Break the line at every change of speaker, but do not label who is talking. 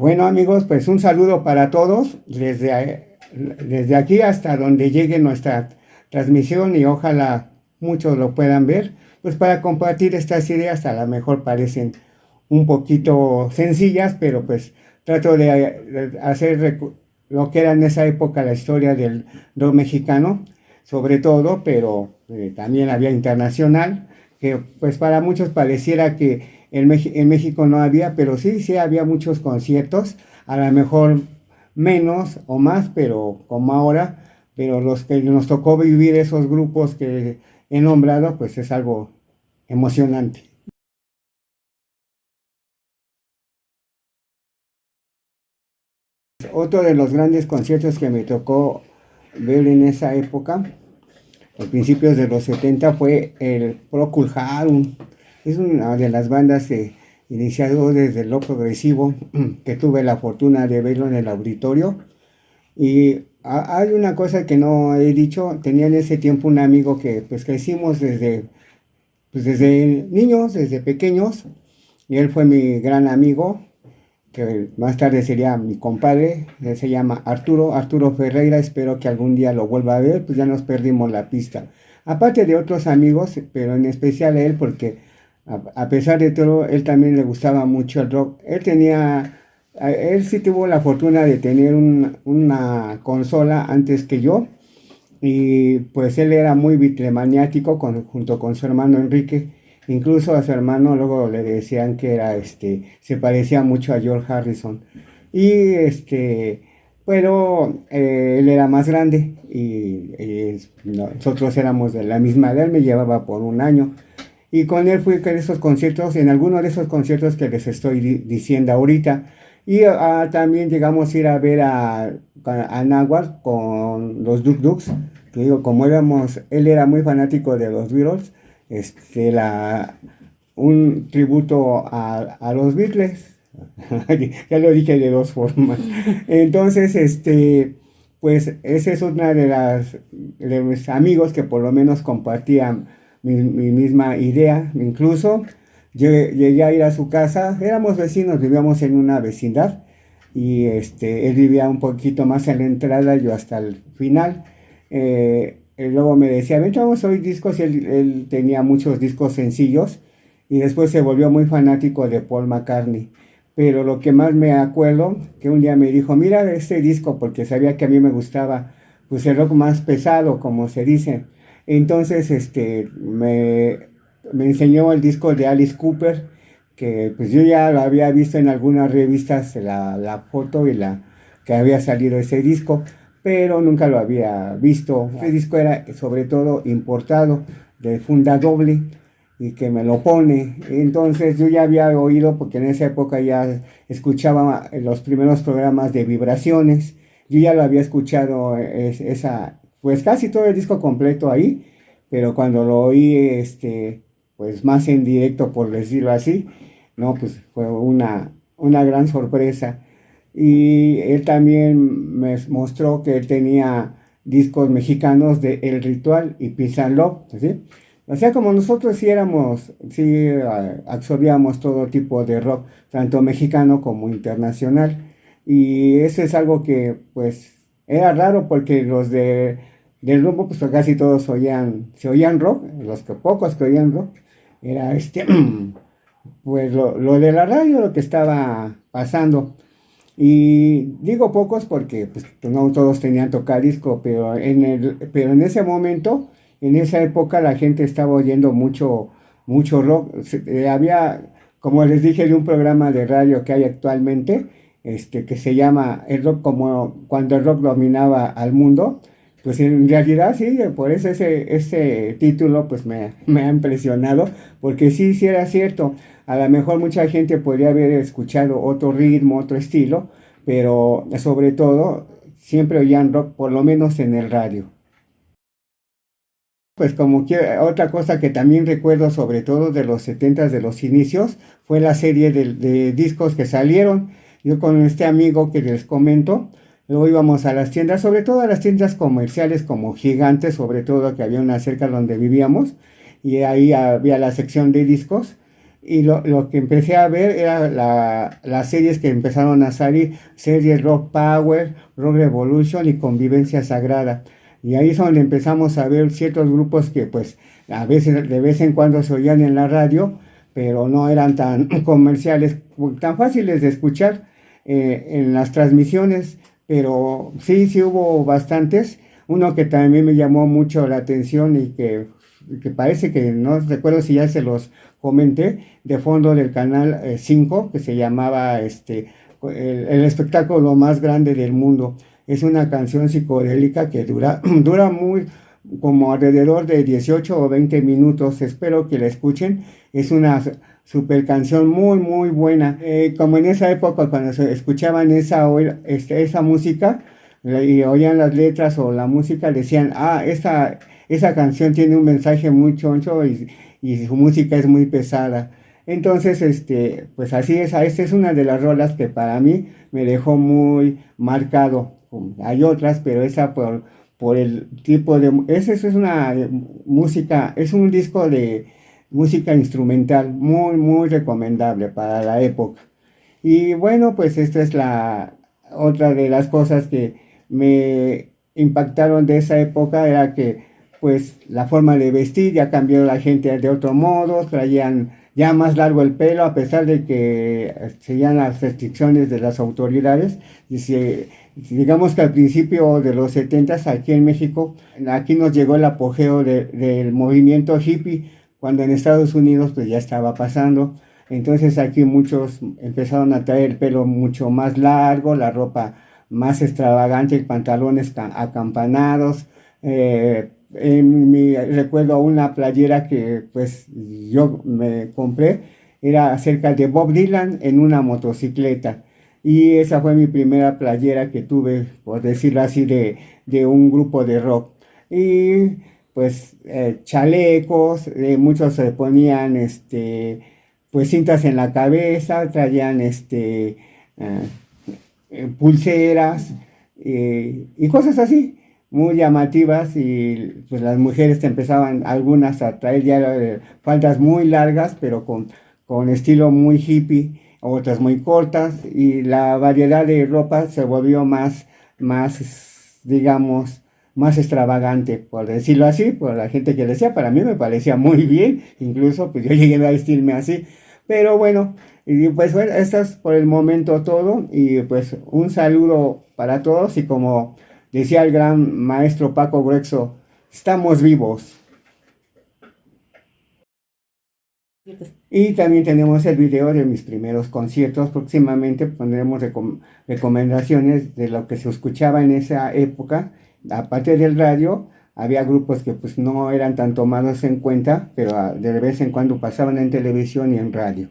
Bueno amigos, pues un saludo para todos desde aquí hasta donde llegue nuestra transmisión y ojalá muchos lo puedan ver, pues para compartir estas ideas. A lo mejor parecen un poquito sencillas, pero pues trato de hacer lo que era en esa época la historia del rock mexicano, sobre todo, pero también había internacional, que pues para muchos pareciera que en México no había, pero sí, sí había muchos conciertos, a lo mejor menos o más, pero como ahora, pero los que nos tocó vivir esos grupos que he nombrado, pues es algo emocionante. Otro de los grandes conciertos que me tocó ver en esa época, a principios de los 70, fue el Procol Harum. Es una de las bandas iniciado desde el rock progresivo, que tuve la fortuna de verlo en el auditorio. Y hay una cosa que no he dicho: tenía en ese tiempo un amigo que pues crecimos desde niños, desde pequeños, y él fue mi gran amigo, que más tarde sería mi compadre. Él se llama Arturo Ferreira. Espero que algún día lo vuelva a ver, pues ya nos perdimos la pista. Aparte de otros amigos, pero en especial a él, porque a pesar de todo, él también le gustaba mucho el rock. Él sí tuvo la fortuna de tener una consola antes que yo, y pues él era muy bitlomaniático junto con su hermano Enrique. Incluso a su hermano luego le decían que se parecía mucho a George Harrison. Y pero él era más grande y nosotros éramos de la misma edad. Él me llevaba por un año. Y con él fui a esos conciertos, en alguno de esos conciertos que les estoy diciendo ahorita. Y también llegamos a ir a ver a Nahual con los Duk Duks. Que digo, como él era muy fanático de los Beatles, un tributo a los Beatles. Ya lo dije de dos formas. Entonces, pues ese es una de mis amigos que por lo menos compartían mi misma idea. Incluso llegué a ir a su casa. Éramos vecinos, vivíamos en una vecindad, y él vivía un poquito más en la entrada, yo hasta el final. Él luego me decía: ven, vamos a oír discos. Y él tenía muchos discos sencillos, y después se volvió muy fanático de Paul McCartney. Pero lo que más me acuerdo, que un día me dijo: mira este disco, porque sabía que a mí me gustaba pues el rock más pesado, como se dice. Entonces me enseñó el disco de Alice Cooper, que pues yo ya lo había visto en algunas revistas, la foto y la que había salido ese disco, pero nunca lo había visto. Ese disco era sobre todo importado de funda doble, y que me lo pone. Entonces yo ya había oído, porque en esa época ya escuchaba los primeros programas de vibraciones. Yo ya lo había escuchado, pues casi todo el disco completo ahí, pero cuando lo oí, pues más en directo, por decirlo así, no, pues fue una gran sorpresa. Y él también me mostró que él tenía discos mexicanos de El Ritual y Peace and Love, ¿sí? O sea, como nosotros sí absorbíamos todo tipo de rock, tanto mexicano como internacional. Y eso es algo que, pues, era raro, porque del grupo, pues casi todos se oían rock. Los que pocos que oían rock, era pues lo de la radio, lo que estaba pasando. Y digo pocos porque pues, no todos tenían tocadisco, pero en ese momento, en esa época, la gente estaba oyendo mucho rock. Había, como les dije, de un programa de radio que hay actualmente, que se llama El Rock, como cuando el rock dominaba al mundo. Pues en realidad sí, por eso ese título pues me ha impresionado, porque sí, sí era cierto. A lo mejor mucha gente podría haber escuchado otro ritmo, otro estilo, pero sobre todo siempre oían rock, por lo menos en el radio. Pues como que otra cosa que también recuerdo, sobre todo de los 70, de los inicios, fue la serie de discos que salieron. Yo con este amigo que les comento, luego íbamos a las tiendas, sobre todo a las tiendas comerciales como Gigantes, sobre todo, que había una cerca donde vivíamos, y ahí había la sección de discos. Y lo que empecé a ver era las series que empezaron a salir, series Rock Power, Rock Revolution y Convivencia Sagrada. Y ahí es donde empezamos a ver ciertos grupos que pues a veces, de vez en cuando se oían en la radio, pero no eran tan comerciales, tan fáciles de escuchar en las transmisiones, pero sí, sí hubo bastantes. Uno que también me llamó mucho la atención y que parece que no recuerdo si ya se los comenté, de fondo del canal 5, que se llamaba el espectáculo más grande del mundo. Es una canción psicodélica que dura muy, como alrededor de 18 o 20 minutos. Espero que la escuchen. Es una super canción muy, muy buena. Como en esa época, cuando se escuchaban esa música y oían las letras o la música, decían, esa canción tiene un mensaje muy choncho y su música es muy pesada. Entonces, pues así es, esta es una de las rolas que para mí me dejó muy marcado. Hay otras, pero esa por el tipo de... Esa es una música, es un disco de música instrumental muy, muy recomendable para la época. Y bueno, pues esta es la otra de las cosas que me impactaron de esa época, era que pues la forma de vestir ya cambió, la gente de otro modo, traían ya más largo el pelo a pesar de que seguían las restricciones de las autoridades. Digamos que al principio de los 70 aquí en México, aquí nos llegó el apogeo del movimiento hippie, cuando en Estados Unidos pues ya estaba pasando. Entonces aquí muchos empezaron a traer el pelo mucho más largo, la ropa más extravagante, pantalones acampanados. Recuerdo una playera que pues yo me compré, era acerca de Bob Dylan en una motocicleta. Y esa fue mi primera playera que tuve, por decirlo así, de un grupo de rock. Y pues chalecos, muchos se ponían pues cintas en la cabeza, traían eh, pulseras y cosas así, muy llamativas. Y pues las mujeres te empezaban algunas a traer ya faldas muy largas, pero con estilo muy hippie, otras muy cortas, y la variedad de ropa se volvió más, digamos, más extravagante, por decirlo así, por la gente que decía. Para mí me parecía muy bien, incluso pues yo llegué a vestirme así, pero bueno, y pues bueno, esto es por el momento todo, y pues un saludo para todos, y como decía el gran maestro Paco Gruexo, estamos vivos. Y también tenemos el video de mis primeros conciertos. Próximamente pondremos recomendaciones de lo que se escuchaba en esa época. Aparte del radio, había grupos que pues no eran tan tomados en cuenta, pero de vez en cuando pasaban en televisión y en radio.